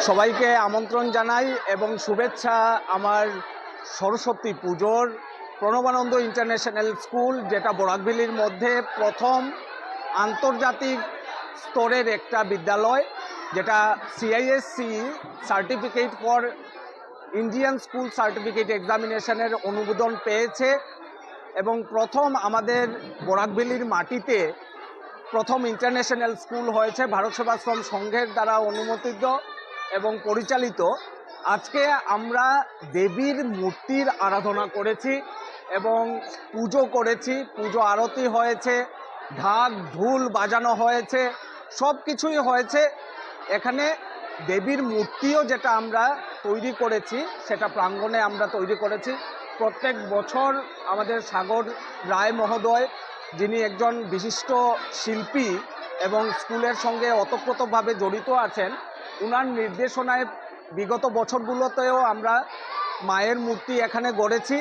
সবাইকে আমন্ত্রণ জানাই এবং শুভেচ্ছা আমার সরস্বতী পুজোর। প্রণবানন্দ ইন্টারন্যাশনাল স্কুল, যেটা বরাকভ্যালির মধ্যে প্রথম আন্তর্জাতিক স্তরের একটা বিদ্যালয়, যেটা CISC certificate for Indian school certificate এক্সামিনেশনের অনুমোদন পেয়েছে এবং প্রথম আমাদের বরাকভ্যালির মাটিতে প্রথম ইন্টারন্যাশনাল স্কুল হয়েছে ভারত সেবাশ্রম সংঘের দ্বারা অনুমোদিত এবং পরিচালিত। আজকে আমরা দেবীর মূর্তির আরাধনা করেছি এবং পুজো করেছি, পুজো আরতি হয়েছে, ঢাক ঢোল বাজানো হয়েছে, সব কিছুই হয়েছে। এখানে দেবীর মূর্তিও যেটা আমরা তৈরি করেছি সেটা প্রাঙ্গণে আমরা তৈরি করেছি। প্রত্যেক বছর আমাদের সাগর রায় মহোদয়, যিনি একজন বিশিষ্ট শিল্পী এবং স্কুলের সঙ্গে ওতপ্রোতভাবে জড়িত আছেন, ওনার নির্দেশনায় বিগত বছরগুলোতেও আমরা মায়ের মূর্তি এখানে গড়েছি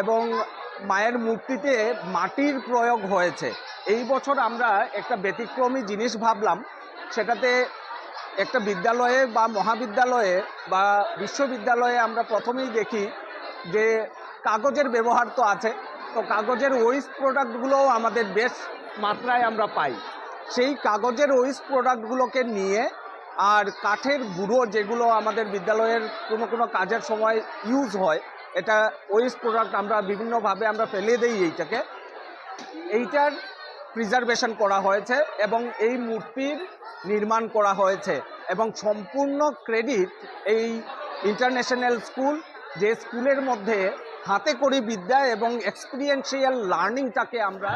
এবং মায়ের মূর্তিতে মাটির প্রয়োগ হয়েছে। এই বছর আমরা একটা ব্যতিক্রমী জিনিস ভাবলাম, সেটাতে একটা বিদ্যালয়ে বা মহাবিদ্যালয়ে বা বিশ্ববিদ্যালয়ে আমরা প্রথমেই দেখি যে কাগজের ব্যবহার তো আছে, তো কাগজের ওয়েস্ট প্রোডাক্টগুলোও আমাদের বেশ মাত্রায় আমরা পাই। সেই কাগজের ওয়েস্ট প্রোডাক্টগুলোকে নিয়ে আর কাঠের গুঁড়ো, যেগুলো আমাদের বিদ্যালয়ের কোনো কোনো কাজের সময় ইউজ হয়, এটা ওয়েস্ট প্রোডাক্ট আমরা বিভিন্নভাবে আমরা ফেলে দিই, এইটার প্রিজার্ভেশন করা হয়েছে এবং এই মূর্তির নির্মাণ করা হয়েছে এবং সম্পূর্ণ ক্রেডিট এই ইন্টারন্যাশনাল স্কুল, যে স্কুলের মধ্যে হাতে করি বিদ্যা এবং এক্সপিরিয়েন্সিয়াল লার্নিংটাকে আমরা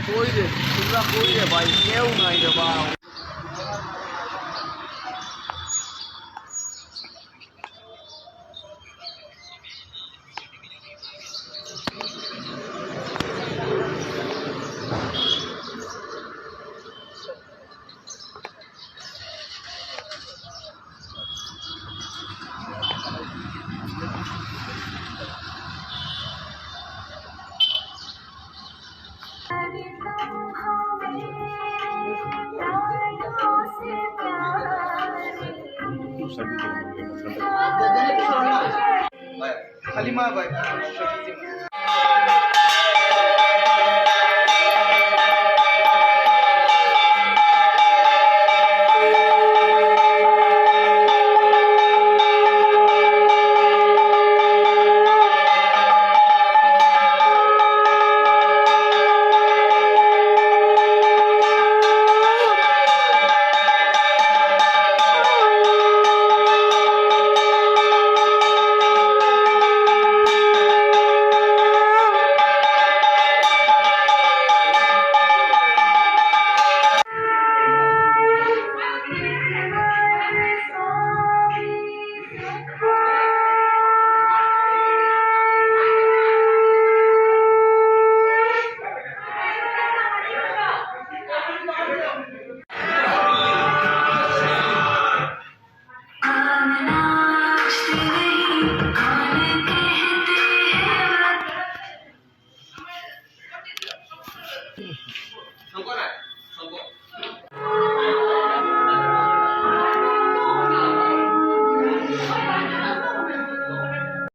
কই রে তোমরা, কই রে ভাই, কেউ নাই রে বা। Halimah,